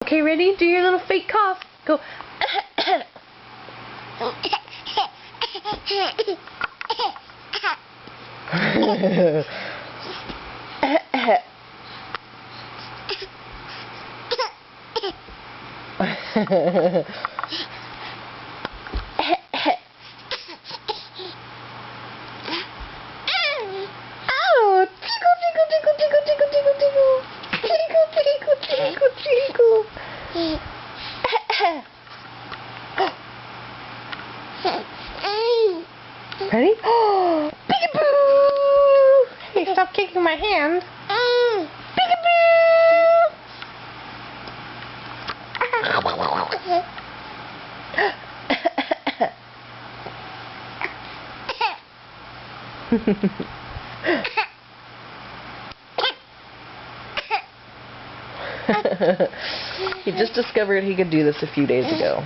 Okay, ready? Do your little fake cough. Go. Oh, tickle, tickle, tickle, tickle, tickle, tickle, tickle. Tickle, tickle, tickle, tickle. Ready? Oh, peekaboo! Hey, stop kicking my hand. He just discovered he could do this a few days ago.